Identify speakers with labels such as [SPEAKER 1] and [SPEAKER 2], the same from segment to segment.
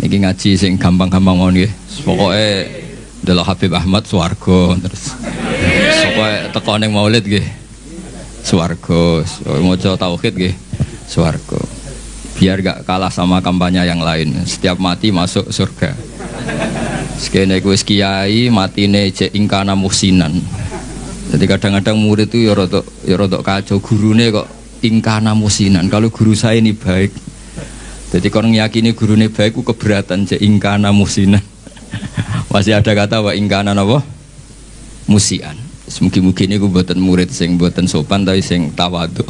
[SPEAKER 1] Niki ngaji sing gampang-gampang ngono nggih. Pokoke delok Habib Ahmad swarga terus. Pokoke teko ning Maulid nggih. Swarga, maca tauhid nggih. Swarga. Biar gak kalah sama kampanye yang lain. Setiap mati masuk surga. Sekene wis kiai matine cek ingkana musinan. Jadi kadang-kadang murid itu ya rada kacau, gurune kok ingkana musinan. Kalau guru saya ini baik. Jadi kalau ngiyakini gurune baik ku keberatan cek ingkana musinan. Masih ada kata wa ingkana napa? Musian. Mugi-mugi niku mboten murid sing mboten sopan tapi sing tawadhu.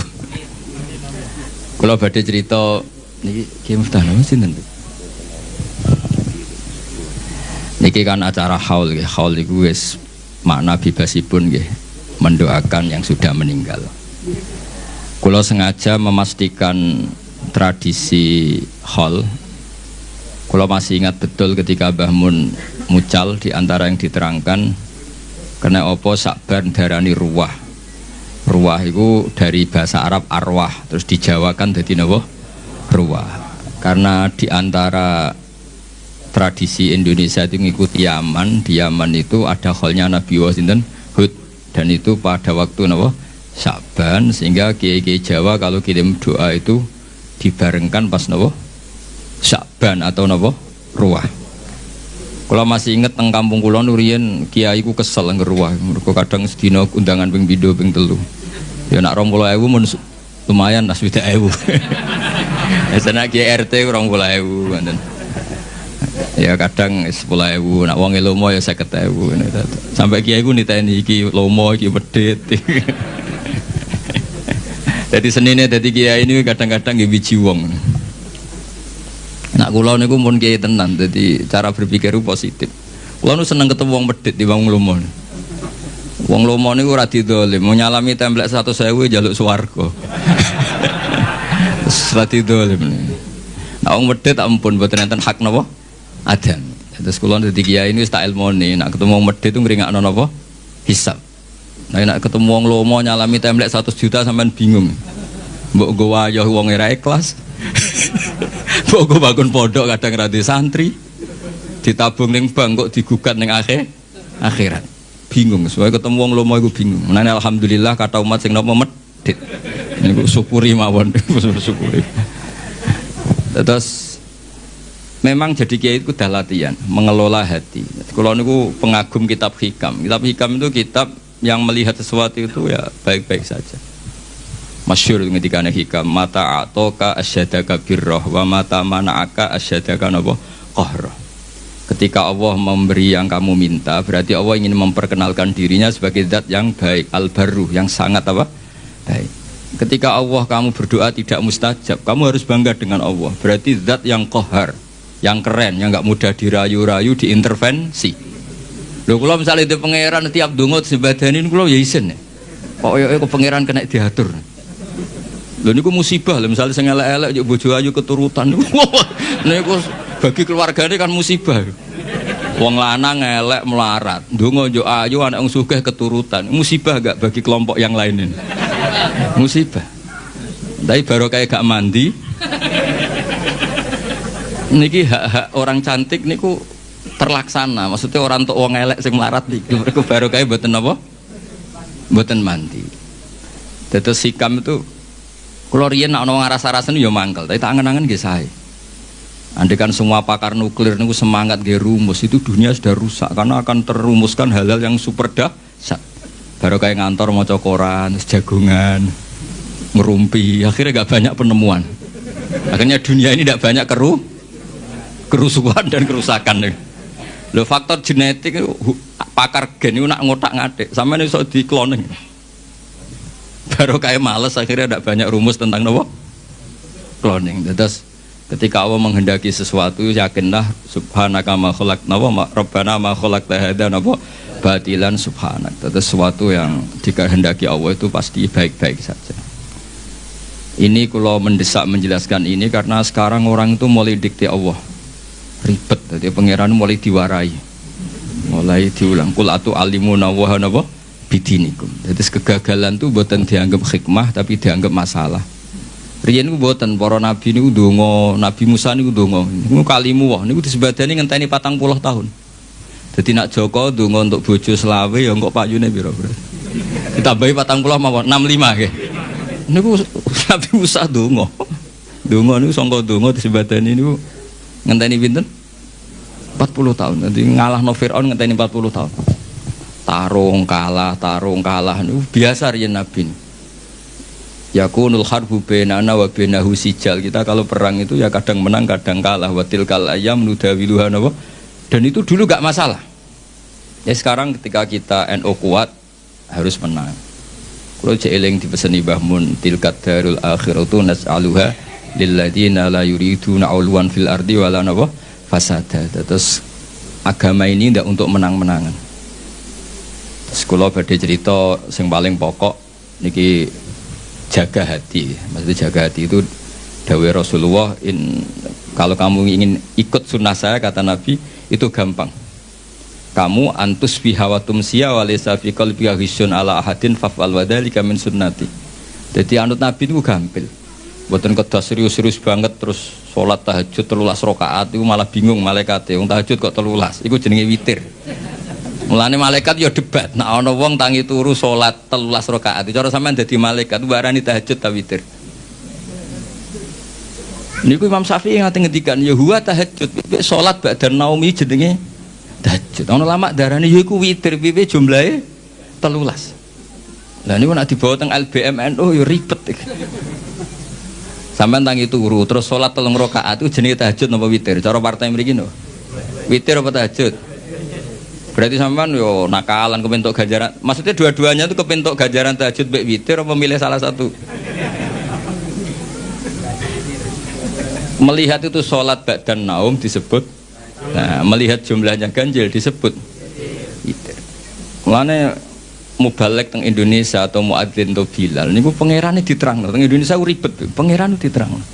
[SPEAKER 1] Kula badhe cerita niki Ki Muftah sinten? Niki kan acara haul nggih. Haul iku wis makna bebasipun nggih, mendoakan yang sudah meninggal. Kula sengaja memastikan tradisi haul. Kula masih ingat betul ketika Mbah Mun mucal di antara yang diterangkan kena opo Sakban darani ruwah. Ruwah itu dari bahasa Arab arwah, terus dijawakan jadi napa? Ruwah. Karena di antara tradisi Indonesia itu mengikuti Yaman, di Yaman itu ada kholnya Nabi Wasinten Hud, dan itu pada waktu napa? Sakban, sehingga kiai-kiai Jawa kalau kirim doa itu dibarengkan pas napa? Sakban atau napa? Ruwah. Kalau masih inget teng kampung kula nurian kiai ku kesel ngeruwah, mergo kadang sedina undangan ping 2 ping 3. Ya nak 20.000 mun lumayan nas 20.000. Ya sana kiai RT 20.000 ngoten. Ya kadang 10.000, nak wong lomo ya 50.000. Sampai kiai ku niteni iki lomo iki medhit. Jadi senine dadi kiai ini kadang-kadang nggih biji wong. Nak kula niku mun kiai tenan, dadi cara berpikir ku positif. Kula nu seneng ketemu wong medhit di wong lomo. Wong lomo niku ora didolim, mau nyalami templek 100.000 njaluk swarga. Ora didolim. Nak wong medhit ampun mboten enten hak napa? Adan. Terus kula dadi kiai ini wis tak ilmoni, nak ketemu wong medhit ku ngringakno napa? Hisab. Nah nak ketemu wong lomo nyalami templek 100 juta sampean bingung. Mbok nggo wayah wong ora ikhlas. Mbok nggo bangun pondok kadang ra santri. Ditabung ning bank kok digugat ning akhirat. Bingung, soalnya ketemu wong lomo iku bingung. Menane alhamdulillah kata umat sing napa medhit. Niku syukuri mawon, syukuri. Terus memang jadi kiai itu udah latihan mengelola hati. Kalau niku pengagum kitab hikam. Kitab hikam itu kitab yang melihat sesuatu itu ya baik-baik saja. Masyhur ketika hikam mata atoka asyadaka birrah wa mata mana'aka asyadaka napa qahrah. Ketika Allah memberi yang kamu minta, berarti Allah ingin memperkenalkan dirinya sebagai zat yang baik, al-barru, yang sangat apa? Baik. Ketika Allah kamu berdoa tidak mustajab, kamu harus bangga dengan Allah. Berarti zat yang qahar, yang keren, yang enggak mudah dirayu-rayu, diintervensi. Lho kula misalnya di pangeran tiap donga sebadanin kula ya isin. Kok kok pangeran kena diatur. Lho niku musibah lho, misalnya sing elek-elek yo bojo ayu keturutan. Niku bagi keluargane kan musibah. Wong lanang elek melarat, ndonga yo ayu anak wong sugih keturutan. Musibah gak bagi kelompok yang lain ini? Musibah. Tapi baru kayak gak mandi. Niki hak-hak orang cantik niku terlaksana. Maksudnya orang tok wong elek sing melarat niku mergo baru kayak mboten napa? Mboten mandi. Dados hikam itu kula riyen nek ana ngaras-arasen ya mangkel, tapi tak angen-angen nggih sae. Andaikan semua pakar nuklir niku semangat nggih rumus, itu dunia sudah rusak karena akan terumuskan hal-hal yang super dahsyat. Baru kayak ngantor maca koran, jagungan, ngerumpi, akhirnya gak banyak penemuan. Akhirnya dunia ini tidak banyak kerusuhan dan kerusakan. Lho faktor genetik pakar gen itu nak ngotak-ngatik, sampeyan iso di cloning. Baru kayak males akhirnya tidak banyak rumus tentang nopo cloning. Terus ketika Allah menghendaki sesuatu, yakinlah subhanaka ma khalaqna wa rabbana ma khalaqta hadza napa batilan subhanak. Terus sesuatu yang dikehendaki Allah itu pasti baik-baik saja. Ini kalau mendesak menjelaskan ini karena sekarang orang itu mulai dikte Allah ribet, jadi pangeran mulai diwarai, mulai diulang kul atu alimuna wa napa bidinikum. Jadi kegagalan itu bukan dianggap hikmah tapi dianggap masalah. Riyen niku mboten para nabi niku ndonga, Nabi Musa niku ndonga. Niku kalimu wah niku disebadani ngenteni 40 tahun. Dadi nak Joko ndonga untuk bojo selawe ya kok payune pira, Bro? Ditambahi 40 mawon 65 nggih. Niku Nabi Musa ndonga. Ndonga niku sangka ndonga disebadani niku ngenteni pinten? 40 tahun. Dadi ngalahno Firaun ngenteni 40 tahun. Tarung kalah niku biasa riyen nabi. Yakunul harbu bainana wa bainahu sijal. Kita kalau perang itu ya kadang menang kadang kalah. Wa tilkal ayyam nudawiluha napa. Dan itu dulu gak masalah. Ya sekarang ketika kita NU kuat harus menang. Kalau jeeling dipeseni Mbah Mun tilkat darul akhiratu nas'aluha lilladzina la yuriduna ulwan fil ardi wala napa fasada. Terus agama ini ndak untuk menang-menangan. Terus kula badhe cerita sing paling pokok niki jaga hati. Maksudnya jaga hati itu dawuh Rasulullah, kalau kamu ingin ikut sunnah saya kata Nabi itu gampang. Kamu antus bihawatum siya walaysa fi qalbika ghisyun ala ahadin faf'al wa dzalika min sunnati. Jadi anut Nabi itu gampil. Mboten kedah serius-serius banget terus salat tahajud 13 rakaat itu malah bingung malaikate. Wong tahajud kok 13, iku jenenge witir. Mulane malaikat ya debat. Nek ana wong tangi turu salat 13 rakaat, cara sampean dadi malaikat warani tahajud ta witir. Niku Imam Syafi'i ngate ngendikan ya huwa tahajud, piye salat ba'da naumi jenenge tahajud. Ana ulama darani ya iku witir, piye jumlahe 13. Lah niku nek dibawa teng LBM NU ya ribet iki. Sampean tangi turu terus salat 3 rakaat itu jenenge tahajud napa witir? Cara partai mriki no. Witir apa tahajud? Berarti sampean yo nakalan kepentok ganjaran. Maksudnya dua-duanya itu kepentok ganjaran tahajud mbek witir apa memilih salah satu? Melihat itu sholat ba'dan naum disebut. Nah, melihat jumlahnya ganjil disebut witir. Mulane mubalek teng Indonesia atau muadzin atau Bilal niku pangerane diterangno. Teng Indonesia ribet, pangeran diterangno.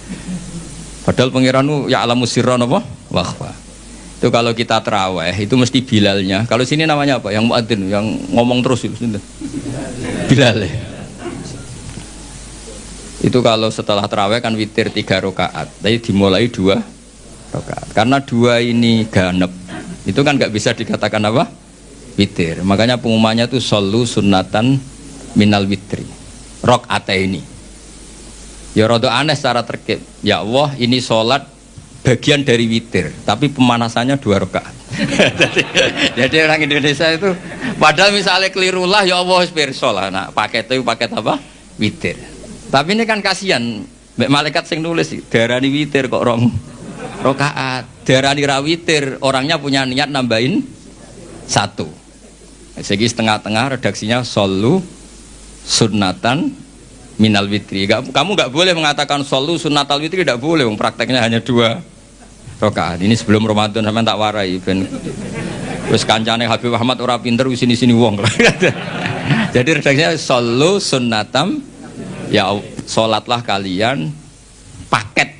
[SPEAKER 1] Padahal pangeran ya alamu sirra napa? Wa khfa. Itu kalau kita terawih itu mesti Bilalnya. Kalau sini namanya apa? Yang muadzin, yang ngomong terus itu Bilal. Itu kalau setelah terawih kan witir 3 rakaat. Tapi dimulai 2 rakaat. Karena 2 ini ganep. Itu kan nggak bisa dikatakan apa? Witir. Makanya pengumumannya itu shollu sunnatan minal witri. Rakaataini. Ya rada aneh secara terkait. Ya Allah, ini sholat bagian dari witir, tapi pemanasannya 2 rakaat. jadi orang Indonesia itu, padahal misalnya kelirulah, ya Allah pirsa lah. Nah, paket itu paket apa? Witir. Tapi ini kan kasihan, malaikat sing nulis, darani witir kok 2 rakaat, darani ra witir, orangnya punya niat nambahin 1. Segi setengah-tengah redaksinya shollu sunnatan minal witri. Kamu nggak boleh mengatakan shollu sunnatal witri, tidak boleh. Prakteknya hanya 2 rakaat. Ini sebelum Ramadan sampean tak warai ben wis kancane Habib Ahmad ora pinter wis sini-sini wong. Jadi redaksinya shollu sunnatam ya salatlah kalian paket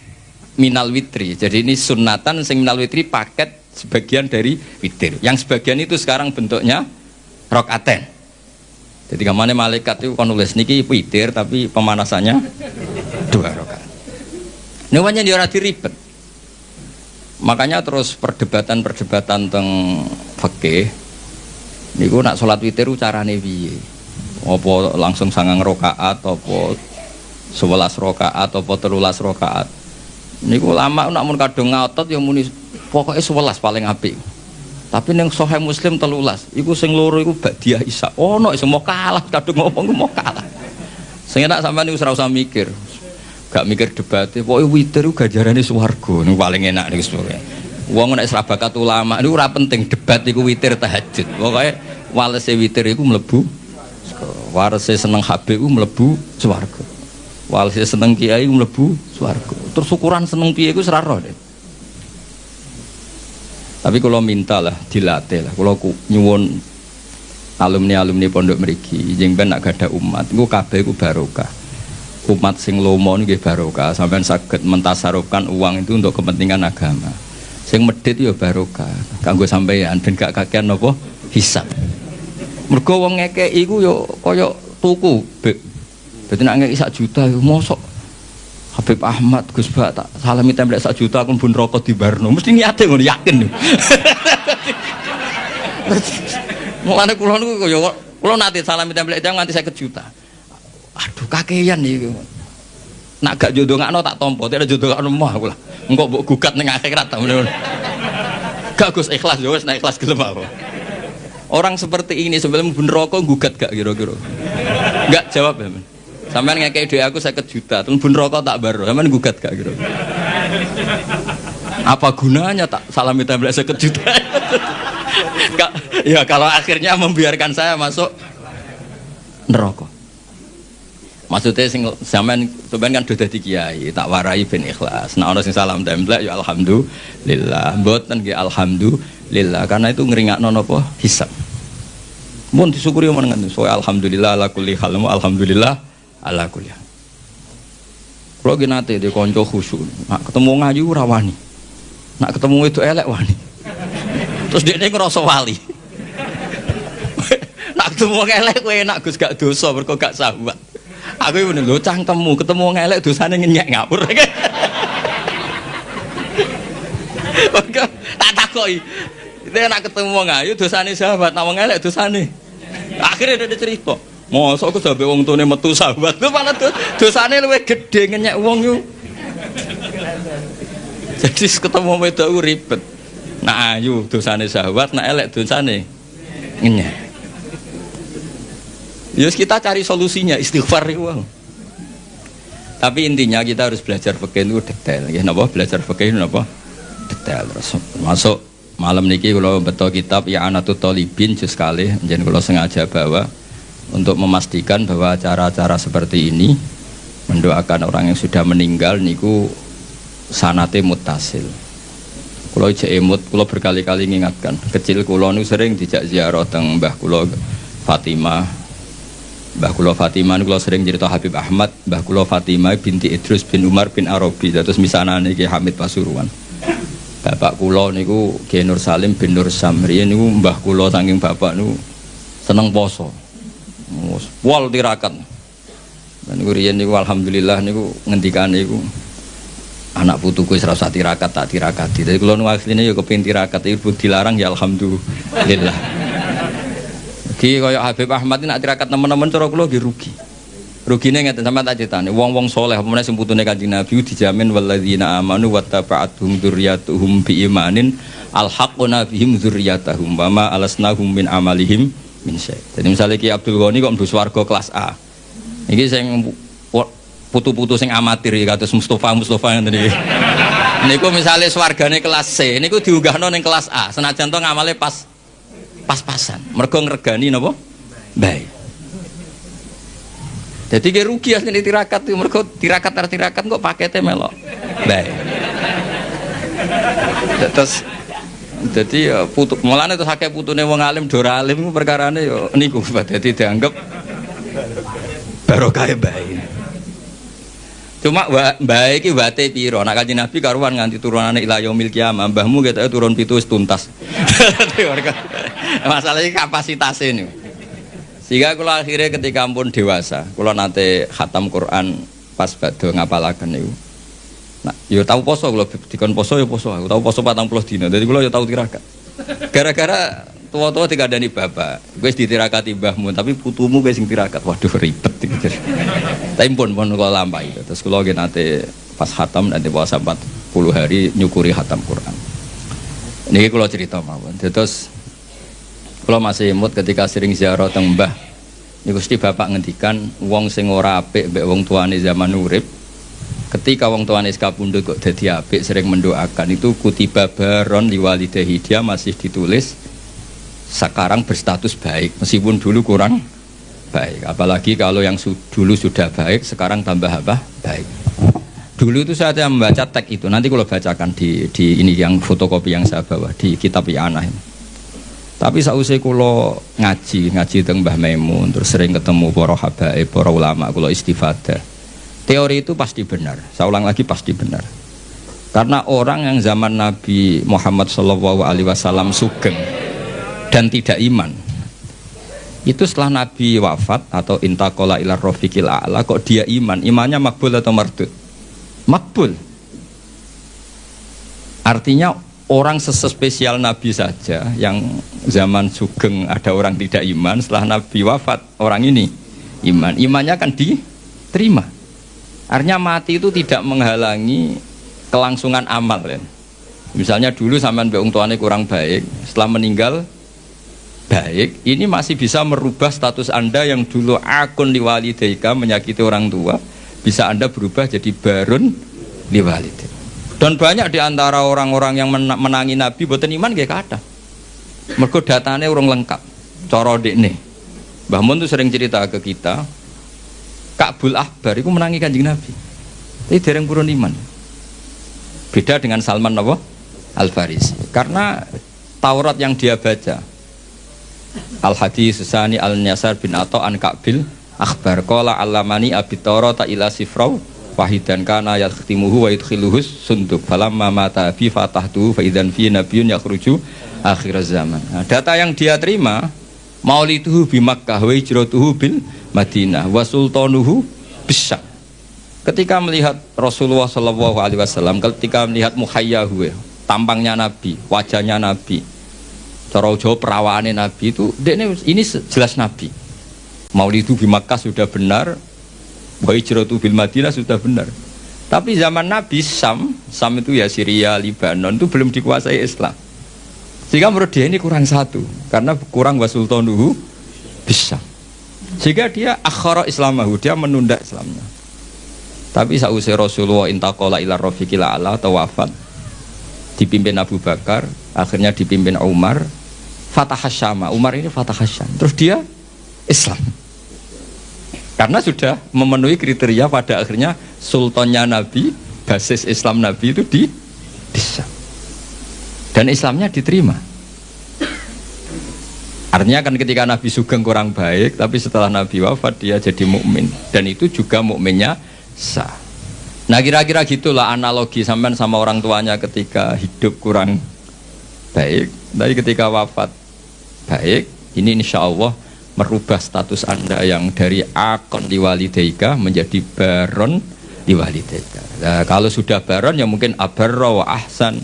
[SPEAKER 1] minal witri. Jadi ini sunnatan sing minal witri paket sebagian dari witir. Yang sebagian itu sekarang bentuknya rakaaten. Jadi kemana malaikat itu kan nulis niki witir tapi pemanasannya 2 rakaat. Ini wajan dia rati ribet. Makanya terus perdebatan teng fikih niku nak salat witir carane piye? Apa langsung 9 rakaat apa 11 rakaat apa 13 rakaat? Niku lama nak mun kadung ngotot ya muni pokoke 11 paling apik. Tapi ning Sahih Muslim 13, iku sing loro iku ba'diyah Isya. Ono iso mau kalah kadung ngomong mau kalah. Sing enak sampean niku ora usah mikir. Gak mikir debat, pokoknya witir itu ganjarannya swarga, ini paling enak nih sebenarnya. Wong nek ora bakat ulama, itu ora penting debat itu witir tahajud. Pokoknya walese witir itu mlebu, walese seneng Habib itu mlebu swarga. Walese seneng kiai itu mlebu swarga. Terus ukuran seneng piye iku ora roh. Tapi kalau minta lah, dilatih lah. Kalau nyuwun alumni pondok mriki, jeng ben nak gadah umat, iku kabeh iku barokah. Umat sing lomo nggih barokah, sampean saged mentasarufkan uang itu untuk kepentingan agama. Sing medhit ya barokah, kanggo sampeyan ben gak kakean napa hisab. Mergo wong ngekeki iku ya kaya tuku. Dadi nek ngekeki 1 juta ya mosok Habib Ahmad Gus Bak tak salami templek 1 juta aku pun rokok di Barno mesti niate ngono yakin. Mulane kula niku ya kula nate salami templek itu nganti 50 juta. Aduh kakean iki. Nak gak jodongakno tak tampa, tak jodongakno mah kula. Engko mbok gugat ning akhirat ta ngono. Gak Gus ikhlas ya wis nek ikhlas gelem apa. Orang seperti ini sebelum pun rokok gugat gak kira-kira. Enggak jawab ya. Sampeyan ngekei duit aku 50 juta, terus pun rokok tak baru, sampeyan gugat gak kira. Apa gunanya tak salami templek 50 juta? Ya kalau akhirnya membiarkan saya masuk neraka. Maksudnya sing sampean kan sudah dadi kiai, tak warai ben ikhlas. Nah ana sing salam templek ya alhamdulillah, mboten nggih alhamdulillah karena itu ngringakno napa hisab. Mun disyukuri menengan so alhamdulillah ala kulli hal, alhamdulillah ala kulli hal. Kalau gini nanti dia konco khusyuk, nak ketemu ngayu rawani, nak ketemu itu elek wani. Terus dia ngerasa wali. Nak ketemu elek, gue enak Gus gak dosa, berkok gak sahabat. Aku ini bener lo cangkemmu, ketemu elek dosanya ngenyek ngapur. Tak takoi. Dia nak ketemu ngayu dosanya sahabat, nak elek dosanya. Akhirnya dia cerita. Mosok aku sampe wong tune metu sahabat lho malah dosane luwih gedhe ngenyek wong yo. Jadi ketemu wedok ribet. Nak ayu dosane sahabat, nak elek dosane ngenyek. Ya kita cari solusinya istighfar iku. Tapi intinya kita harus belajar fikih itu detail ya napa belajar fikih itu napa detail terus masuk malam niki kula beto kitab ya Anatut Thalibin juz kalih njen kula sengaja bawa untuk memastikan bahwa acara-acara seperti ini mendoakan orang yang sudah meninggal niku sanate muttasil. Kula jek emut, kula berkali-kali ngingatkan. Kecil kula niku sering dijak ziarah teng Mbah kula Fatimah. Mbah kula Fatimah niku kula sering cerita Habib Ahmad, Mbah kula Fatimah binti Idrus bin Umar bin Arabi, terus misanane Ki Hamid Pasuruan. Bapak kula niku Ki Nur Salim bin Nur Samri niku mbah kula saking bapak niku seneng poso. Wal tirakat. Dan niku riyen niku alhamdulillah niku ngendikane niku anak putuku wis ora usah tirakat tak tirakati. Dadi kula nu asline ya kepengin tirakat ibu dilarang ya alhamdulillah. Ki kaya Habib Ahmad ini nak tirakat teman-teman cara kula nggih rugi. Rugine ngeten sampean tak critani wong-wong saleh apa meneh sing putune Kanjeng Nabi dijamin walladzina amanu wattaba'atuhum dzurriyyatuhum biimanin alhaqna bihim dzurriyyatahum wa ma alasnahum min amalihim min syai'. Jadi misalnya Ki Abdul Ghani kok mlebu swarga kelas A. Iki sing putu-putu sing amatir iki kados Mustofa ngene iki. Niku misale swargane kelas C, niku diunggahno ning kelas A. Senajan to ngamale pas-pasan. Mergo ngregani napa? Baik. Jadi ge rugi asline tirakat itu mergo tirakat kok pakete melok. Baik. Terus jadi putu mulane terus akeh putune wong alim dora alim ku perkarane yo niku dadi dianggap barokah bae. Cuma bae iki wate pira? Nek Kanjeng Nabi karuan nganti turunane ila yaumil qiyamah, mbahmu ketoke turun 7 wis tuntas. Masalah iki kapasitase niku. Sehingga kula akhirnya ketika pun dewasa, kula nate khatam Quran pas badhe ngapalaken niku. Nah, yo tau poso kula dikon poso yo poso. Aku tau poso 40 dina. Dadi kula yo tau tirakat. Gara-gara tua-tua dikandani bapak, wis ditirakati mbahmu, tapi putumu wis sing tirakat. Waduh ribet iki. Tapi pun kula lampahi. Terus kula nggih nate pas khatam nanti puasa 40 hari nyukuri khatam Quran. Niki kula cerita mawon. Terus kula masih imut ketika sering ziarah teng mbah. Niku Gusti bapak ngendikan wong sing ora apik mbek wong tuane zaman urip. Ketika wong tuane kapundhut kok dadi apik sering mendoakan itu kutiba baron liwalidahi dia masih ditulis sekarang berstatus baik meskipun dulu kurang baik. Apalagi kalau yang dulu sudah baik sekarang tambah apa? Baik. Dulu itu saya membaca teks itu nanti kalau bacakan di ini yang fotokopi yang saya bawa di kitab I'anah ini. Tapi sausé kula ngaji teng Mbah Maimun terus sering ketemu para habaib, para ulama kula istifadah. Teori itu pasti benar. Saya ulang lagi pasti benar. Karena orang yang zaman Nabi Muhammad SAW sugeng dan tidak iman. Itu setelah Nabi wafat atau intaqala ila rafiqil a'la kok dia iman. Imannya makbul atau mardud? makbul. Artinya orang sespesial Nabi saja yang zaman Sugeng ada orang tidak iman, setelah Nabi wafat orang ini iman, imannya akan diterima. Artinya mati itu tidak menghalangi kelangsungan amal ya. Misalnya dulu sampean mbek wong tuane kurang baik, setelah meninggal baik, ini masih bisa merubah status Anda yang dulu akun liwalidaika menyakiti orang tua, bisa Anda berubah jadi barun liwalidaika. Dan banyak diantara orang-orang yang menangi Nabi boten iman nggih kathah. Mergo datane urung lengkap. Cara ndekne. Mbah Mun tuh sering cerita ke kita, Ka'bul Ahbar itu menangi Kanjeng Nabi. Tapi dereng purun iman. Beda dengan Salman Al-Farisi. Karena Taurat yang dia baca, Al-Hadis Susani Al-Nyasar bin Atta an Ka'bil Akhbar qala allamani abi Taurata ila sifrau wahidan kana yakhtimuhu wa yudkhiluhus sunduk falamma mata bi fatahtu fa idzan fi nabiyyun yakhruju akhir zaman. Nah, data yang dia terima mauliduhu bi Makkah wa hijratuhu bil Madinah wa sultanuhu bisyam. Ketika melihat Rasulullah sallallahu alaihi wasallam, ketika melihat muhayyahu, tampangnya Nabi, wajahnya Nabi, cara Jawa perawaannya Nabi itu, ini jelas Nabi. Maulidu di Makkah sudah benar, wa hijratu bil Madinah sudah benar. Tapi zaman Nabi Sam itu ya Syria, Libanon itu belum dikuasai Islam. Sehingga menurut dia ini kurang satu, karena kurang wasultanuhu bisa. Sehingga dia akhara Islamahu, dia menunda Islamnya. Tapi sausai Rasulullah intaqala ila rafiqil a'la atau wafat, dipimpin Abu Bakar, akhirnya dipimpin Umar, Fatah Syam. Umar ini Fatah Syam. Terus dia Islam. Karena sudah memenuhi kriteria pada akhirnya sultannya Nabi, basis Islam Nabi itu di Syam. Dan Islamnya diterima. Artinya kan ketika Nabi Sugeng kurang baik, tapi setelah Nabi wafat dia jadi mukmin, dan itu juga mukminnya sah. Nah kira-kira gitulah analogi sampean sama orang tuanya ketika hidup kurang baik, tapi ketika wafat baik. Ini insya Allah merubah status Anda yang dari akon liwalidaika menjadi baron liwalidaika. Nah, kalau sudah baron ya mungkin abarra wa ahsan.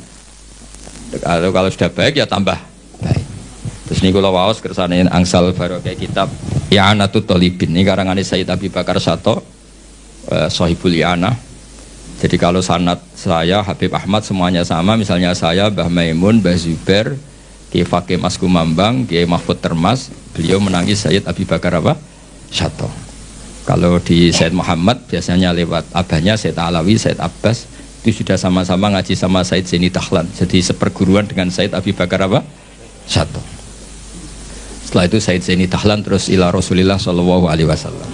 [SPEAKER 1] Kalau sudah baik ya tambah baik. Terus ini kalau waos kersane angsal barokah kitab I'anatul Thalibin, ini karangan Sayyid Abi Bakar Sato, Sohibul I'anah. Jadi kalau sanad saya Habib Ahmad semuanya sama, misalnya saya Mbah Maimun, Mbah Zubair, Kiai Fakih Mas Kumambang, Kiai Mahfud Termas, beliau menangis Sayyid Abi Bakar Sato. Kalau di Sayyid Muhammad biasanya lewat abahnya Sayyid Alawi, Sayyid Abbas, itu sudah sama-sama ngaji sama Sayyid Zaini Dahlan, jadi seperguruan dengan Sayyid Abi Bakar Sato. Setelah itu Sayyid Zaini Dahlan terus ila Rasulillah sallallahu alaihi wasallam.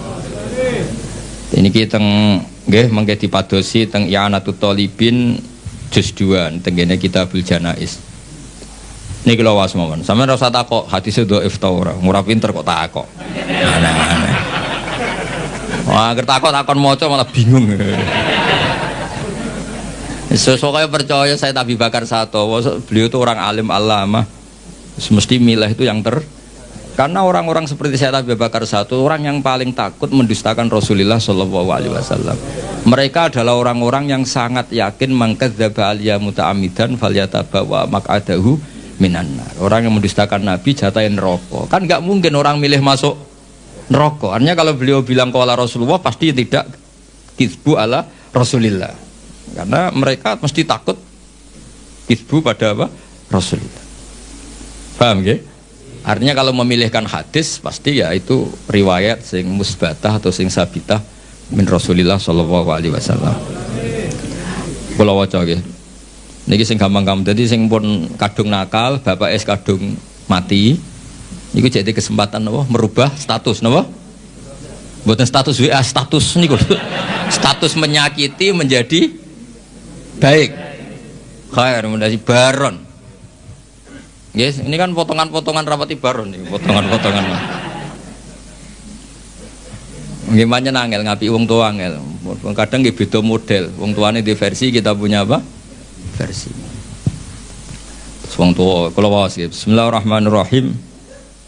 [SPEAKER 1] Ini kita nggih mengke dipadosi teng I'anatul Thalibin juz 2 tengene Kitabul Janaiz. Niki lho was mawon. Sampeyan ora usah takok hadise dhaif ta ora. Ora pinter kok takok. Aneh-aneh. Wah, ger takon maca malah bingung. Sesuk kaya percaya saya Abi Bakar Sato, beliau itu orang alim alama. Semesti milih itu yang karena orang-orang seperti saya Abi Bakar Sato, orang yang paling takut mendustakan Rasulullah Shallallahu Alaihi Wasallam. Mereka adalah orang-orang yang sangat yakin mangkadzdzaba aliyya muta'ammidan falyatabawa maq'adahu minan nar. Orang yang mendustakan Nabi jatain neraka. Kan nggak mungkin orang milih masuk neraka. Artinya kalau beliau bilang qala Rasulullah pasti tidak kizbu ala Rasulillah. Karena mereka mesti takut kizbu pada apa? Rasulullah. Paham nggih? Artinya kalau memilihkan hadis pasti ya itu riwayat sing musbatah atau sing sabitah min Rasulillah sallallahu alaihi wasallam. Kula waca nggih. Niki sing gampang-gampang. Dadi sing pun kadung nakal, bapak es kadung mati. Niku jadi kesempatan napa merubah status napa? Mboten status WA, status niku. Status menyakiti menjadi baik. Khair menjadi baron. Yes, ini kan potongan-potongan rapati baron nih, potongan-potongan. Gimana nangel ngapi wong tua angel. Kadang nggih beda model. Wong tuane di versi, kita punya apa? Versi. Wong tua kalau wawas ya. Bismillahirrahmanirrahim.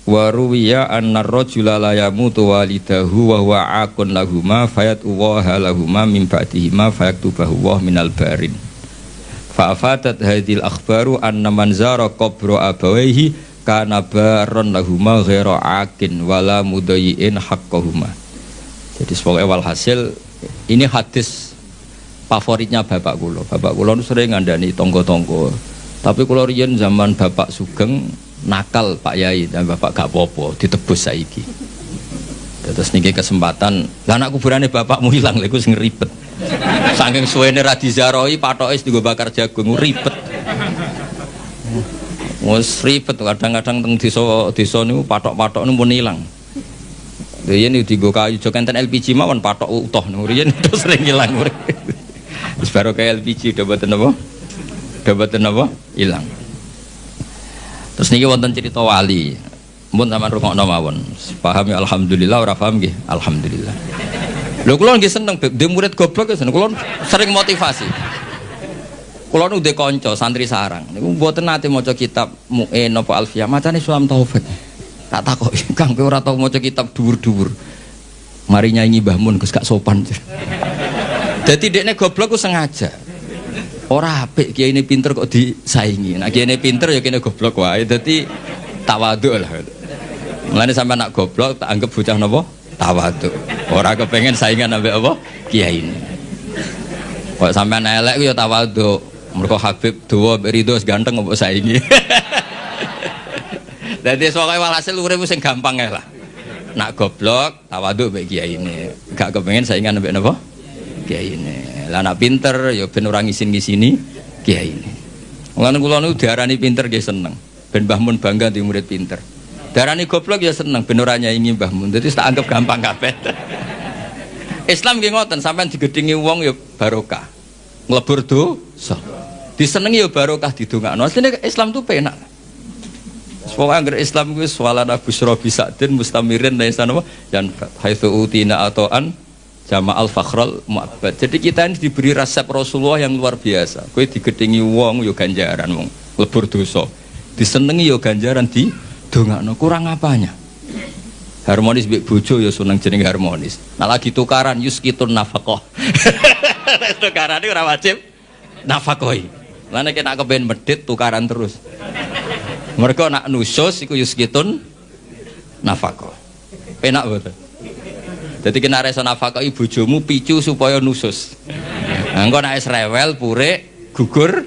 [SPEAKER 1] Wa ruwiya anna ar-rajula la yamutu walidahu wa huwa aqun lahuma fayatullaha lahuma min ba'dihima fayaktubahu wa minal barin. Fa afadat hadhil akhbaru anna man zara qabra abawaihi kana baron lahuma ghaira aqin wala mudayyin haqqahuma. Jadi pokoknya walhasil ini hadis favoritnya bapak kula. Bapak kula sering ngandani tonggo-tonggo. Tapi kula riyen zaman bapak sugeng nakal Pak Yai dan bapak gak apa-apa ditebus saiki. Terus niki kesempatan, lah anak kuburane bapakmu hilang lha iku sing ribet. Saking suwene ra diziarahi patoke dienggo bakar jagung ribet. Wes ribet kadang-kadang teng desa niku patok-patok niku pun ilang. Riyen dienggo kayu jo kenten LPG mawon patok utuh niku riyen terus sering ilang. Wis baru kayak LPG udah boten apa? Udah boten apa? Ilang. Terus niki wonten cerita wali. Mun sampean rungokno mawon. Paham ya alhamdulillah, ora paham nggih alhamdulillah. Lho kula nggih seneng de murid goblok ya seneng. Kula sering motivasi. Kula nu de kanca santri sarang. Niku mboten nate maca kitab Mu'in apa Alfiyah, macane Sulam Taufik. Tak takoki, Kang kowe ora tau maca kitab dhuwur-dhuwur. Mari nyanyi Mbah Mun Gus gak sopan. Dadi dekne goblok ku sengaja. Ora apik kiai ini pinter kok disaingi. Nah kiai ini pinter ya kene goblok wae. Dadi tawadhu lah. Mulane sampean nak goblok tak anggap bocah napa? Tawadhu. Ora kepengen saingan ambek apa? Kiai ini. Kok sampean elek ku ya tawadhu. Mergo Habib dawa mbek Ridho ganteng kok saingi. Dadi soalé walhasil urip sing gampang ae lah. Nak goblok tawadhu mbek kiai ini. Gak kepengen saingan ambek napa? Kiai ini. Lah anak pinter ya ben ora ngisin-ngisini kiai ini. Mulane kula niku diarani pinter nggih seneng. Ben Mbah Mun bangga di murid pinter. Diarani goblok ya seneng ben ora nyaingi Mbah Mun. Dadi tak anggap gampang kabeh. Islam nggih ngoten, sampean digedhingi wong ya barokah. Nglebur dosa. Disenengi ya barokah didongakno. Asline Islam tuh penak. Pokoke anggere Islam kuwi swalana busra bisadin mustamirin lan sanapa yan haitsu utina atoan Jama'al Fakhral Mu'abbad. Jadi kita ini diberi resep Rasulullah yang luar biasa. Kowe digedhingi wong yo ganjaran wong lebur dosa. Disenengi yo ganjaran di dongakno. Kurang apanya? Harmonis mbek bojo yo seneng jeneng harmonis. Nah lagi tukaran yuskitun nafaqah. Tukaran iki ora wajib nafaqoi. Lah nek nak kepen medhit tukaran terus. Mergo nak nusus iku yuskitun nafaqah. Penak boten? Jadi kena reso nafkah bojomu picu supaya nusus. Engko nek wis rewel purek gugur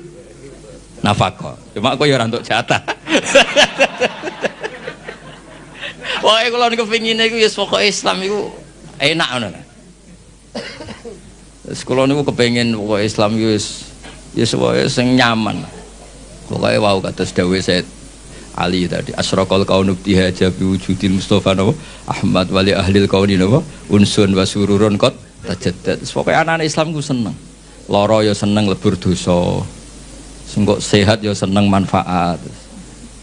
[SPEAKER 1] nafkah. Cuma kowe ya ora entuk jatah. Pokoke kula niku pengine iku ya pokoke Islam iku enak ngono. Wis kula niku kepengin pokoke Islam iku wis pokoke sing nyaman. Pokoke wau kados dawuh Said Ali tadi asraqal kaunu bihaja bi wujudil Mustafa napa Ahmad wali ahlil kauni napa unsun wa sururun qad tajaddad. Pokoke anak Islam ku seneng. Lara ya seneng lebur dosa. Sengko sehat ya seneng manfaat.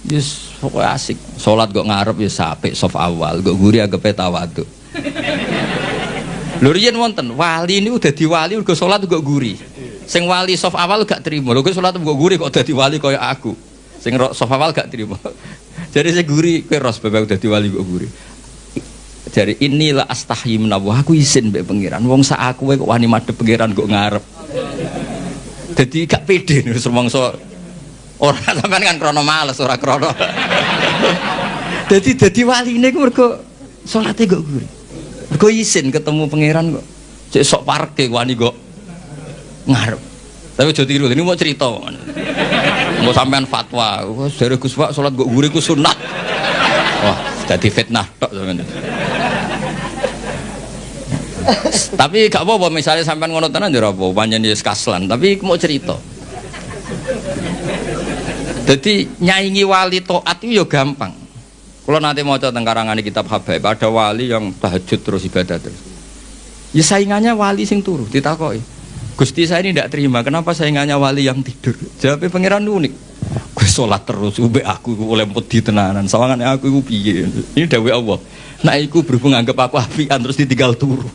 [SPEAKER 1] Wis pokoke asik. Salat kok ngarep ya apik saf awal, kok guri anggepe tawadhu. Lho riyen wonten wali niku dadi wali mergo salat kok guri. Sing wali saf awal gak trimo. Lho kok salat kok guri kok dadi wali kaya aku. Sing sof awal gak terima. Jadi saya guri kowe ros bapak udah diwali kok guri. Jadi inilah astahyi menawa aku izin mbek pangeran. Wong sak aku kok wani madhep pangeran kok ngarep. Dadi gak pede terus rumangsa ora sampean kan krono males ora krono. Dadi waline ku mergo salate kok guri. Mergo izin ketemu pangeran kok. Cek sok parke wani kok ngarep. Tapi aja tiru ini mau cerita. Mau sampean fatwa, dari Gus Pak salat kok guri ku sunat. Wah, jadi fitnah tok sampean. Tapi gak apa-apa misalnya sampean ngono tenan ya ora apa, pancen ya kaslan, tapi mau cerita. Jadi nyaingi wali taat itu ya gampang. Kalau nanti mau tentang karangan kitab Habaib, ada wali yang tahajud terus ibadah terus. Ya saingannya wali sing turu ditakoki. Gusti saya ini tidak terima, kenapa saingannya wali yang tidur? Jawabnya pangeran unik. Gue sholat terus, ube aku oleh pedi tenanan. Sawangannya aku iku piye? Ini dawuh Allah. Nah, iku berhubung anggap aku apian terus ditinggal turu.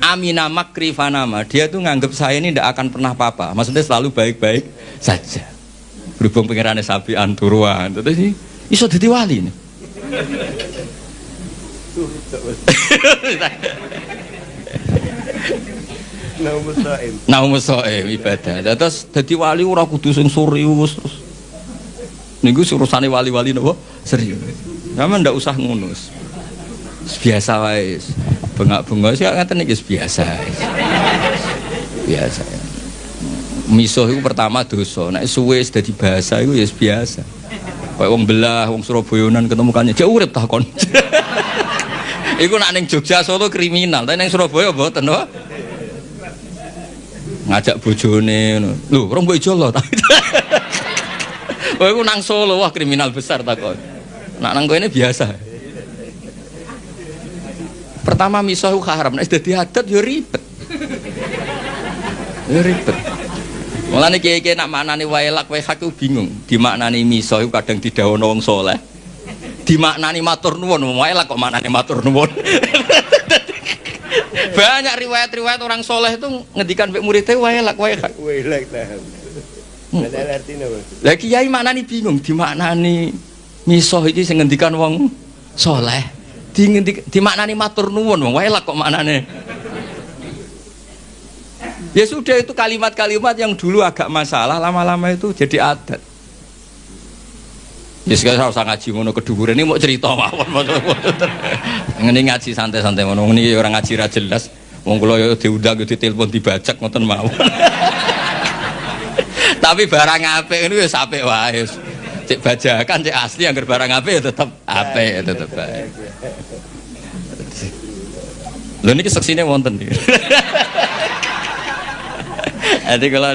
[SPEAKER 1] Amina makri fanama. Dia tuh nganggap saya ini tidak akan pernah apa-apa. Maksudnya selalu baik-baik saja. Berhubung pangerannya sapian turuan. Terus Iso dadi wali nih. Naumus soem ibadah. Terus dadi wali ora kudu sing serius terus. Niku urusane wali-wali napa? Serius. Sampeyan ndak usah ngono. Biasa wae. Bengak-bengok sih ngaten iki biasa. Biasa. Misuh itu pertama dosa. Nek suwe dadi bahasa iku ya biasa. Kayak wong belah, wong Surabayanan ketemu kanjeng, "Jek urip takon." Iku nak ning Jogja Solo kriminal, tapi ning Surabaya mboten to. Ngajak bojone ngono. Lho, rong mbok ijo lho. Kowe iku nang Solo wah kriminal besar takon. Nak nang kene biasa. Pertama misuh haram, nek dadi adat ya ribet. Ya ribet. Mulane kiye-kiye nak maknani waelak wae hak bingung. Dimaknani misuh kadang didhawuhna wong saleh. Dimaknani matur nuwun, waelak kok maknane matur nuwun. Banyak riwayat-riwayat orang soleh itu ngendikan mbek muridnya waelak waelak. Waelak paham. Ada artinya, Bang. Lah kiai maknani bingung, dimaknani misuh iki sing ngendikan wong soleh. Dimaknani matur nuwun, waelak kok maknane. Ya sudah, itu kalimat-kalimat yang dulu agak masalah, lama-lama itu jadi adat. Ya sekarang usah ngaji ngono keduburan ini mau cerita mawon. Ngene ngaji santai-santai ngono niki orang ngaji ra jelas. Wong kula yo diundang yo ditelepon dibajak ngoten mawon. Tapi barang apik niku wis apik wae. Cek bajakan cek asli anggar barang apik ya tetep apik, tetep baik. Lho niki seksine wonten iki. Jadi kalau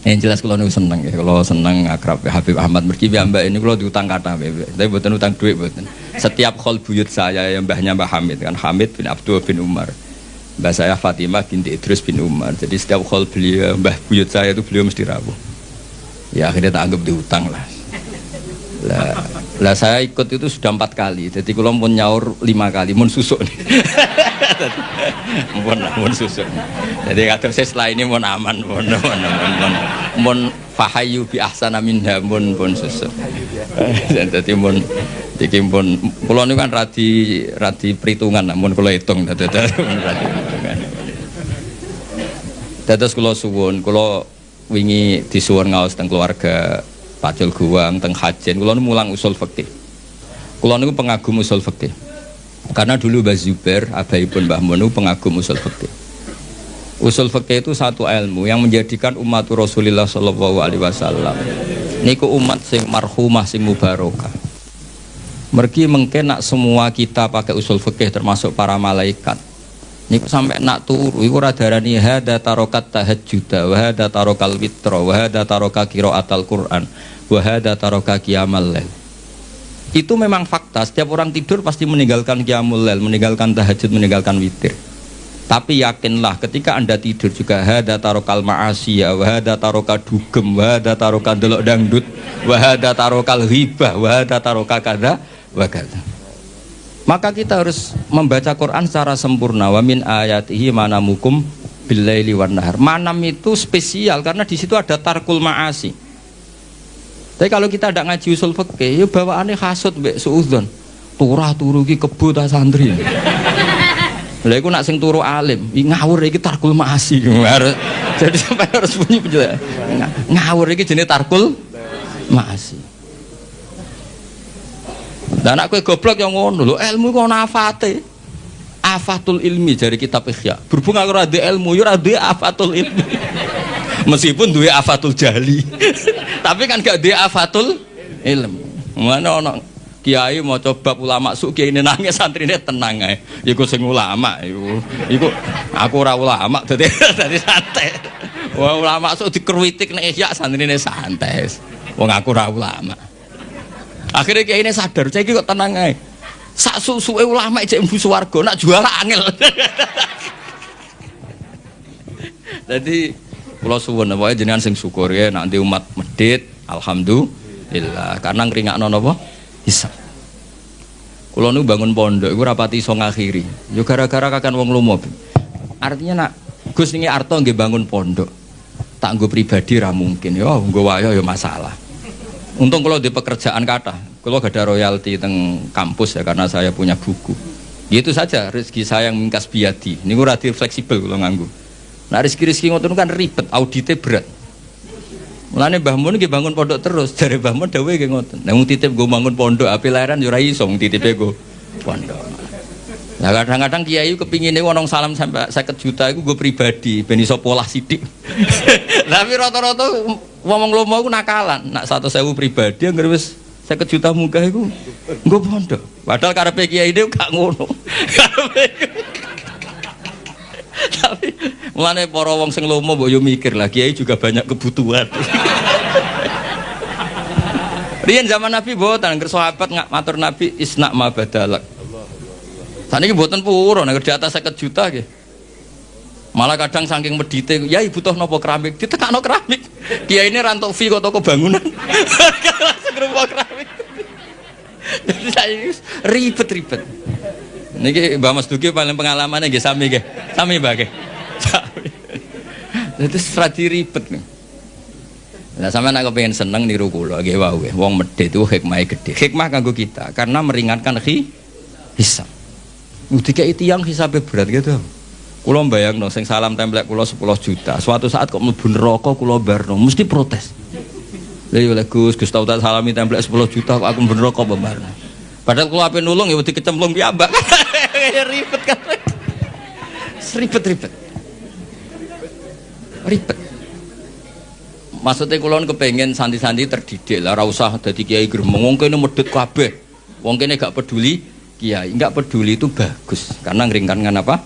[SPEAKER 1] yang jelas kalau nu seneng ya, kalau seneng akrab Habib Ahmad Merki mbak ini kalau diutang kata tapi bukan utang duit bukan. Setiap khol buyut saya yang mbahnya Mbah Hamid kan, Hamid bin Abdul bin Umar, mbah saya Fatimah binti Idrus bin Umar. Jadi setiap khol beliau mbah buyut saya itu beliau mesti rawuh. Ya akhirnya tak anggap diutang lah. Lah saya ikut itu sudah 4 kali. Jadi kalau mau nyaur 5 kali, mau susuk nih. Mun susuk. Jadi kata saya setelah ini mun aman, mun fahayu bi ahsana minha mun susuk. Jadi mun iki mun kula niku kan radi perhitungan mun kula hitung dados kula suwun, kula wingi disuwun ngaos teng keluarga Pacul Guwang teng Hajen, kula mulang usul fikih. Kula niku pengagum usul fikih. Karena dulu Mbah Zubair, abaipun Mbah Mun pengagum usul fikih. Usul fikih itu satu ilmu yang menjadikan umat Rasulullah sallallahu alaihi wasallam niku umat sing marhumah sing mubarakah. Mergi mengke nak semua kita pakai usul fikih termasuk para malaikat. Niku sampai nak turu iku ora darani hada tarokat tahajjud wa hada tarokal witra wa hada taroka qiraatal Quran wa hada taroka qiyamal lail. Itu memang fakta, setiap orang tidur pasti meninggalkan qiyamul lail, meninggalkan tahajud, meninggalkan witir. Tapi yakinlah ketika Anda tidur juga hada tarokal ma'asiyah wa hada taroka dugem wa hada taroka delok dangdut wa hada tarokal ghibah wa hada taroka kada wa kada. Maka kita harus membaca Quran secara sempurna. Wa min ayatihi manamukum billaili wan nahar. Manam itu spesial karena di situ ada tarkul ma'asi. Tapi kalau kita tidak ngaji usul fikih, ya bawaannya hasud mbek suudzon. Turah turu iki kebo ta santri. Lha iku nak sing turu alim, ngawur iki tarkul ma'asi. Jadi sampai harus bunyi penjelasan. Ngawur iki jenenge tarkul ma'asi. Dan aku goblok yang ngono lho, ilmu kok ana afate. Afatul ilmi dari kitab Ihya. Berhubung aku ora ilmu, yo ora duwe afatul ilmi. Meskipun duwe afatul jahli. Tapi kan gak duwe afatul ilmi. Mana ana kiai maca bab ulama suk kiai nangis santrine tenang ae. Iku sing ulama iku aku ora ulama dadi santai. Wah ulama suk dikruwitik nek Ihya santrine santai. Wong aku ora ulama. Akhirnya kiai ini sadar, saya kok tenang aja. Sak susuke ulama cek mlebu swarga, nak juara angel. Jadi kula suwun pokoke jenengan sing syukur ya nanti umat medhit, alhamdulillah. Karena ngringakno napa? Hisab. Kula nu bangun pondok iku rapati iso ngakhiri. Yo gara-gara kakan wong lomo. Artinya nak Gus niki arto nggih bangun pondok. Tak nggo pribadi ra mungkin. Yo nggo wayo yo masalah. Untung kalau di pekerjaan kata, kalau gak ada royalti teng kampus ya karena saya punya buku. Gitu saja rezeki saya yang mingkas biadi. Ini gue relatif fleksibel kalau nganggu. Nah rezeki ngoten kan ribet, auditnya berat. Mulane Mbah Mun nggih bangun pondok terus, jare Mbah Mun dawuhe nggih ngoten. Nek wong titip nggo bangun pondok, ape lahiran yo ora iso wong titipe nggo pondok. Lah kadang-kadang kiai kepingine wong salam sampai 50 juta iku nggo pribadi, ben iso polah sithik. Tapi rata-rata wong lomo iku nakalan, nak 100.000 pribadi anggere wis 50 juta munggah iku nggo pondok. Padahal karepe kiai ini gak ngono. Tapi mulane para wong sing lomo mbok yo mikir lah kiai juga banyak kebutuhan. Riyen zaman Nabi mboten ngger sahabat matur Nabi isna ma badalak. Saniki mboten purun nek di atas 50 juta nggih. Malah kadang saking medite, "Yai butuh napa keramik?" Ditekakno keramik. Kiai ini rantuk fee kok toko bangunan. Langsung rupa keramik. Jadi saya ribet-ribet. Niki Mbah Mas Duki paling pengalamannya nggih sami nggih. Sami Mbah nggih. Sami. Dadi stradi ribet nih. Lah sampean nek pengen seneng niru kula nggih wae. Wong medhit itu hikmahe gedhe. Hikmah kanggo kita karena meringankan hisab. Dikai tiyang hisabe berat gitu. Kula mbayangno sing salam templek kula 10 juta. Suatu saat kok mlebu neraka kula barno mesti protes. Lha yo Gus tau tak salami templek 10 juta kok aku mlebu neraka barno. Padahal kalau apa nulung ya wedi kecemplung piyambak. Ribet kan. Ribet. Maksudnya kulon kepengen santi-santi terdidik lah, ora usah dadi kiai gremeng. Wong kene medhit kabeh. Wong kene gak peduli kiai, enggak peduli itu bagus karena ngringkankan apa?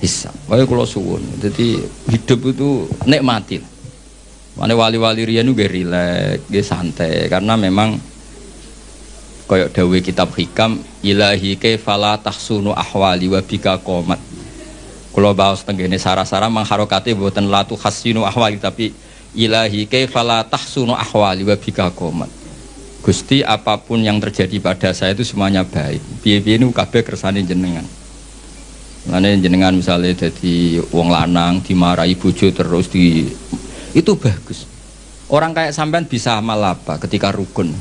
[SPEAKER 1] Hisab. Wae kula suwun. Jadi hidup itu nikmati. Mane wali-wali riyen nggih rileks, nggih santai karena memang kayak dawe kitab hikam ilahi kaifala tahsunu ahwali wa bika qomat. Kula baos tenggene sara-sara mangharokate mboten latu hasinu ahwali tapi ilahi kaifala tahsunu ahwali wa bika qomat. Gusti apapun yang terjadi pada saya itu semuanya baik. Piye-piye niku kabeh kersane jenengan. Mane jenengan misalnya dadi wong lanang dimarahi bojo terus itu bagus. Orang kayak sampean bisa amal apa ketika rukun?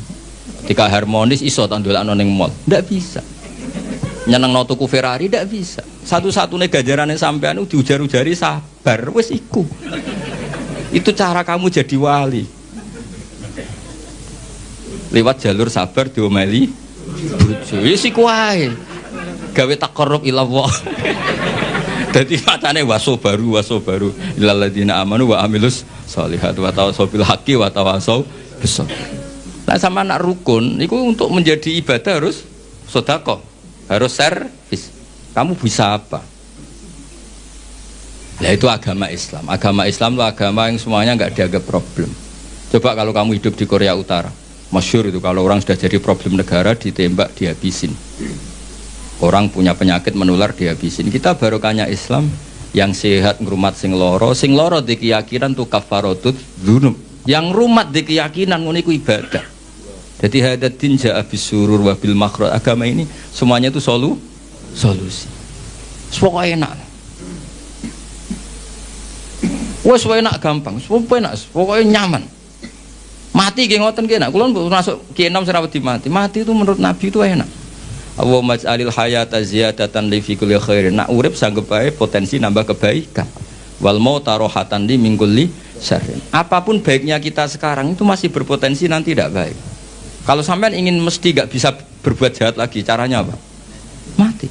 [SPEAKER 1] Ketika harmonis iso tandolakno ning mall. Ndak bisa. Nyenengno tuku Ferrari ndak bisa. Satu-satunya ganjarane sampean diujar-ujari sabar wis iku. Itu cara kamu jadi wali. Lewat jalur sabar diomeli bojo. Wis iku wae. Gawe taqarrub ila Allah. Dadi matane waso baru ilal ladina amanu wa amilus sholihat wa tawassaw bil haqqi wa tawassaw bis sabr. Nah sama anak rukun itu untuk menjadi ibadah harus sedekah, harus servis. Kamu bisa apa? Nah itu agama Islam. Agama Islam itu agama yang semuanya nggak dianggap problem. Coba kalau kamu hidup di Korea Utara, masyhur itu kalau orang sudah jadi problem negara ditembak dihabisin. Orang punya penyakit menular dihabisin. Kita barokahnya Islam yang sehat ngrumat sing loro di keyakinan tuh kafaratut dzunub. Yang rumat di keyakinan ngono iku ibadah. Jadi hadatin ja'a bisurur wa bil makhraj. Agama ini semuanya itu solusi. Pokoknya enak. Wes enak gampang, pokoknya nyaman. Mati nggih ngoten nggih nak. Kula masuk Ki Enom sing wedi mati. Mati itu menurut Nabi itu enak. Allahumma ij'alil hayata ziyadatan li fi kulli khairin. Nak urip sanggup bae potensi nambah kebaikan. Wal mauta rohatan li min kulli syarrin. Apapun baiknya kita sekarang itu masih berpotensi nanti tidak baik. Kalau sampean ingin mesti gak bisa berbuat jahat lagi, caranya apa? Mati.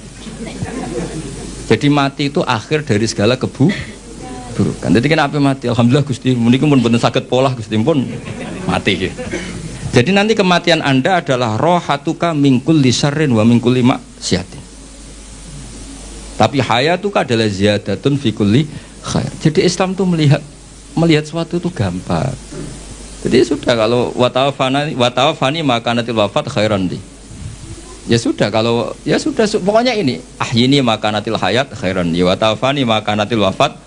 [SPEAKER 1] Jadi mati itu akhir dari segala keburukan. Jadi kenapa mati? Alhamdulillah Gusti, menika pun boten saged polah Gusti pun mati. Jadi nanti kematian Anda adalah rohatuka min kulli syarrin wa min kulli maksiatin. Tapi hayatuka adalah ziyadatun fi kulli khair. Jadi Islam tuh melihat sesuatu itu gampang. Jadi sudah kalau watawafani maka natil wafat khairan di. Ya sudah kalau ya sudah pokoknya ini ahyini maka natil hayat khairan di watawafani maka natil wafat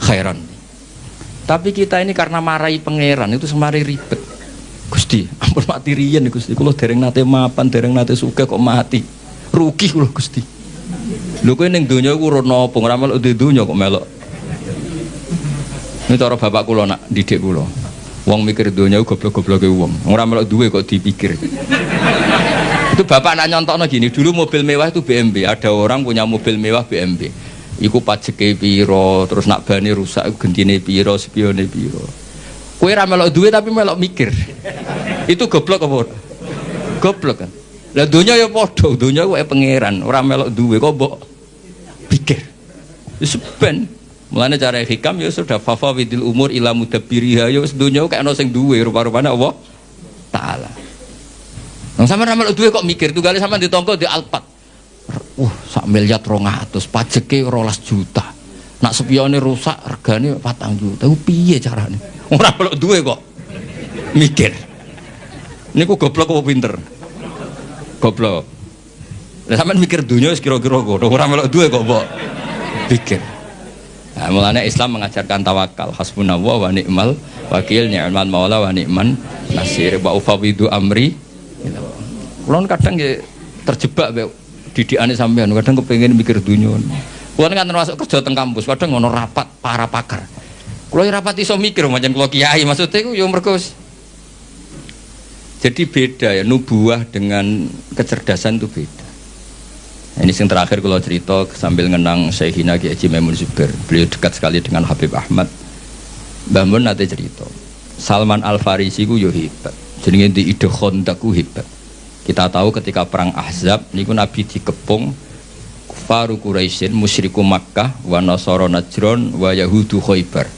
[SPEAKER 1] khairan di. Tapi kita ini karena marahi pangeran itu semari ribet. Gusti, ampun mati riyen Gusti. Kula dereng nate mapan, dereng nate sugih kok mati. Rugi kula Gusti. Lho kowe ning donya iku ora napa, ora melok di donya kok melok. Ini cara bapak kula nak didik kula. Wong mikir donya goblok-gobloke wong. Ora melok duwe kok dipikir. Itu bapak nak nyontokno gini, dulu mobil mewah itu BMW. Ada orang punya mobil mewah BMW. Iku pajeke piro, terus nak bane rusak gentine piro, spione piro. Kowe ora melok duwe tapi melok mikir. Itu goblok apa? Goblok kan. Lah donya ya padha, donya kuwi pangeran, ora melok duwe kok mbok pikir. Wis ben. Mulane cara hikam ya sudah fafa widil umur ila mudabbiriha ya wis donya kaya ono sing duwe rupa-rupane Allah taala. Nang sampean ramal duwe kok mikir tunggale sampean ditongko di Alphard. Sak miliar 200 pajeke 12 juta. Nak spione rusak regane 4 juta. Piye carane? Ora melok duwe kok mikir. Niku goblok apa pinter? Goblok. Lah sampean mikir dunya wis kira-kira ngono, ora melok duwe kok mbok pikir. Nah, mulanya Islam mengajarkan tawakal, hasbunallah wa ni'mal wakil, ni'mal maula wa ni'man nasir, wa ufawidu amri. Kulon kadang ya terjebak didikane sampean, kadang kepengin mikir dunia. Kulon kan termasuk kerja teng kampus, kadang ngono rapat para pakar. Kulon rapat iso mikir macam kulo kiai, maksudnya itu yo mergo. Jadi beda ya, nubuah dengan kecerdasan itu beda. Ini yang terakhir kalau cerita sambil ngenang Syekhina Kiai Haji Maimun Zubair. Beliau dekat sekali dengan Habib Ahmad. Mbah Mun nanti cerita Salman Al Farisi ku yo hebat. Jenenge di ide Khandaq ku hebat. Kita tahu ketika perang Ahzab niku Nabi dikepung kufaru Quraisyin, musyriku Makkah, wa nasara Najran, wa yahudu Khaybar.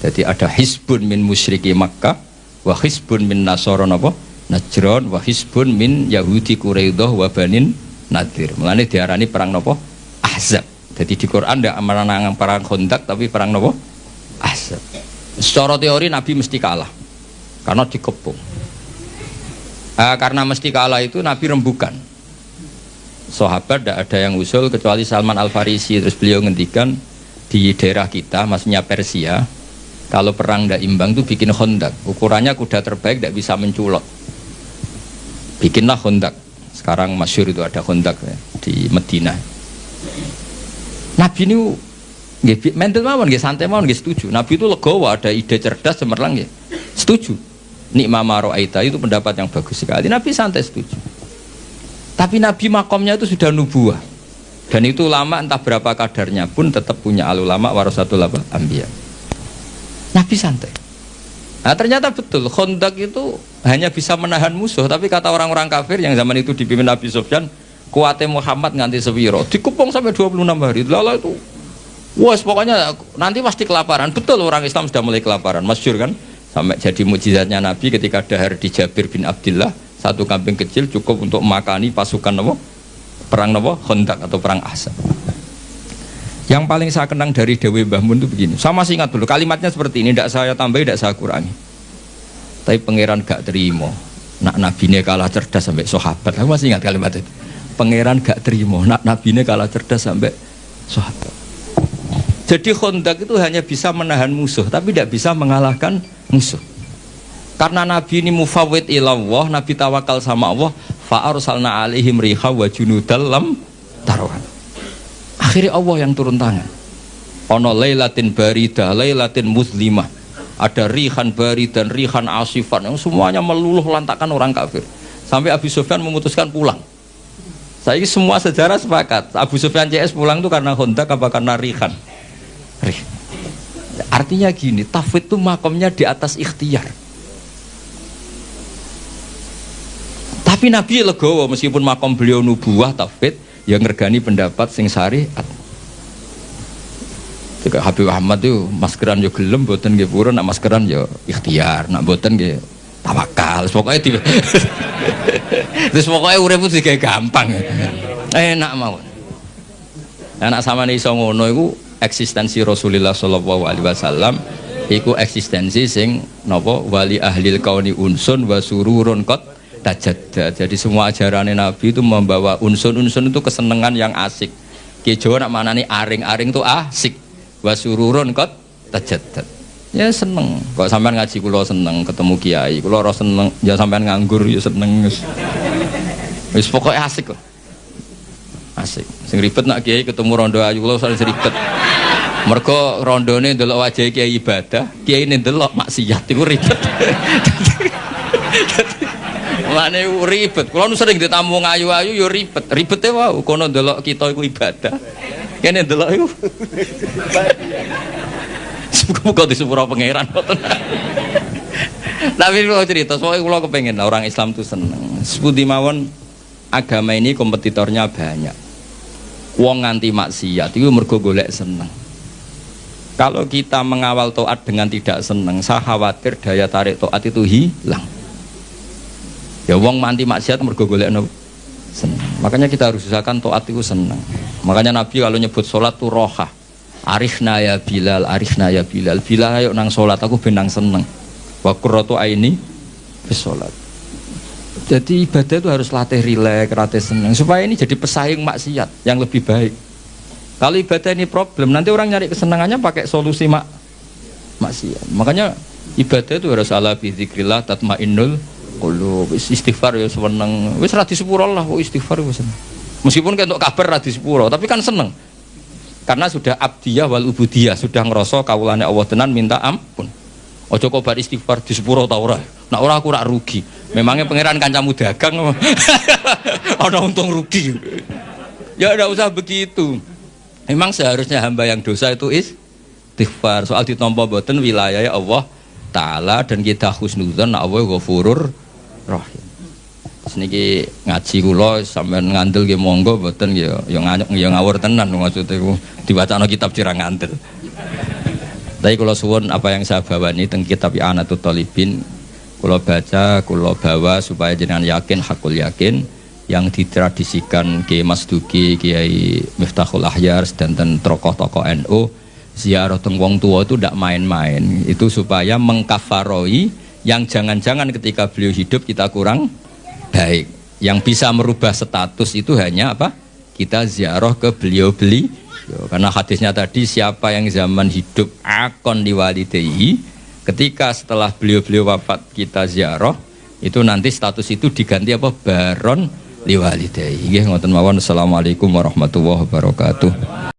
[SPEAKER 1] Jadi ada hisbun min musyriki Makkah, wa hisbun min nasara Najran, wa hisbun min yahudi Quraidah wa banin Nadir. Mulane diarani perang nopo? Ahzab. Jadi di Quran ndak menanang perang Khandaq tapi perang nopo? Ahzab. Secara teori Nabi mesti kalah karena dikepung. Karena mesti kalah itu Nabi rembukan. Sahabat tidak ada yang usul kecuali Salman Al Farisi. Terus beliau ngendikan di daerah kita, maksudnya Persia, kalau perang tidak imbang itu bikin Khandaq. Ukurannya kuda terbaik tidak bisa menculot. Bikinlah Khandaq. Sekarang masyhur itu ada Khandaq ya, di Madinah. Nabi ini mental mawon nggih, santai mawon nggih, setuju. Nabi itu legowo, ada ide cerdas cemerlang nggih. Setuju. Nikma maro'aita itu pendapat yang bagus sekali. Nabi santai setuju. Tapi Nabi makomnya itu sudah nubuah. Dan itu ulama entah berapa kadarnya pun tetap punya ulama warasatul anbiya. Nabi santai. Nah ternyata betul, Khandaq itu hanya bisa menahan musuh, tapi kata orang-orang kafir yang zaman itu dipimpin Nabi Sufyan, kuatnya Muhammad nganti sewiro, dikepung sampai 26 hari. Lala itu, wah pokoknya nanti pasti kelaparan. Betul, orang Islam sudah mulai kelaparan, masyhur kan? Sampai jadi mukjizatnya Nabi ketika dahar di Jabir bin Abdullah, satu kambing kecil cukup untuk makani pasukan perang Khandaq atau perang Ahzab. Yang paling saya kenang dari Dewi Mbah Mun itu begini. Sama masih ingat dulu kalimatnya seperti ini, tidak saya tambahi, tidak saya kurangi. Tapi pangeran gak terima. Nak nabinya kalah cerdas sampai sahabat. Aku masih ingat kalimat itu. Pangeran gak terima. Nak nabinya kalah cerdas sampai sahabat. Jadi Khandaq itu hanya bisa menahan musuh, tapi tidak bisa mengalahkan musuh. Karena Nabi ini mufawwid ilallah, Nabi tawakal sama Allah. Fa arsalna alaihim riha wa junudal lam tarawhan. Akhirnya Allah yang turun tangan. Ono lailatin baridah, lailatin muslimah. Ada rihan barid dan rihan asifan yang semuanya meluluh lantakan orang kafir. Sampai Abu Sufyan memutuskan pulang. Saya ini semua sejarah sepakat. Abu Sufyan CS pulang itu karena Khandaq apa karena rihan? Artinya gini, tafwid itu makomnya di atas ikhtiar. Tapi Nabi legowo meskipun makom beliau nubuah tafwid, yang ngergani pendapat sing syariat. Jika Habib Ahmad itu maskeran yo gelem, boten nggih purun, nak maskeran yo ikhtiar, nak boten nggih tawakal. Pokoknya terus pokoknya urip itu juga gampang. Enak mawon. Anak sama nih iso ngono iku eksistensi Rasulullah sallallahu alaihi wasallam iku eksistensi sing napa wali ahlil kauni unsun wa sururun qad tajadda. Jadi semua ajaran Nabi itu membawa unsun-unsun itu kesenangan yang asik. Ki Jawa nak manani aring-aring itu asik. Wa sururun qad tajadda. Ya seneng. Kok sampean ngaji kula seneng, ketemu kiai kula ora seneng, ya sampean nganggur ya seneng. Wis pokoke asik kok. Asik. Sing ribet nak kiai ketemu rondo ayu kula sering ribet. Mergo rondone ndelok wajah kiai ibadah, kiai ini ndelok maksiat iku ribet. Mane ribet. Kulo nu sering ditamu ayu-ayu yo ribet. Ribete wae kono ndelok kita iku ibadah. Kene ndelok iku. Semoga disepuro pangeran. Tapi kalau cerita, soalnya kulo kepengen orang Islam tuh seneng. Sepundi mawon agama ini kompetitornya banyak. Wong nganti maksiat itu mergo golek seneng. Kalau kita mengawal taat dengan tidak seneng, saya khawatir daya tarik taat itu hilang. Ya wong nganti maksiat mergo golek seneng. Makanya kita harus usahakan taat itu seneng. Makanya Nabi kalau nyebut sholat tuh rohah. Arifna ya Bilal, arifna ya Bilal. Bilal ayo nang sholat aku benang seneng. Wa qurratu aini bis sholat. Jadi ibadah itu harus latih rileks, latih seneng supaya ini jadi pesaing maksiat yang lebih baik. Kalau ibadah ini problem, nanti orang nyari kesenangannya pakai solusi maksiat. Makanya ibadah itu harus ala bi dzikrillah tatmainnul qulub. Istighfar ya seneng. Wis ra disepuro lah kok istighfar wis seneng. Meskipun kentuk kabar ra disepuro, tapi kan seneng. Karena sudah abdiyah wal ubudiyah, sudah ngerasa kawulane Allah tenan minta ampun. Ojo kok bar istighfar disepuro ta ora. Nek ora aku rak rugi. Memangnya pangeran kancamu dagang ana untung rugi. Ya enggak usah begitu. Memang seharusnya hamba yang dosa itu istighfar. Soal ditampa boten wilayah Allah Ta'ala dan kita husnudzon Allah Ghafurur Rahim. Seniki ngaji kula sampean ngandel nggih monggo boten ya ngawur tenan maksudnya ku diwacana kitab cirang ngandel. Tapi kula suwun apa yang saya bawa ini teng kitab I'anatul Thalibin kula baca, kula bawa supaya jenengan yakin hakul yakin yang ditradisikan Kiai Mas Duki, Kiai Miftahul Ahyar dan tokoh-tokoh NU ziarah teng wong tua itu tidak main-main. Itu supaya mengkafaroi yang jangan-jangan ketika beliau hidup kita kurang baik. Yang bisa merubah status itu hanya apa? Kita ziarah ke beliau-beliau. Karena hadisnya tadi siapa yang zaman hidup akon liwalidayhi, ketika setelah beliau-beliau wafat kita ziarah, itu nanti status itu diganti apa? Baron liwalidayhi. Nggih ngoten mawon. Assalamualaikum warahmatullahi wabarakatuh.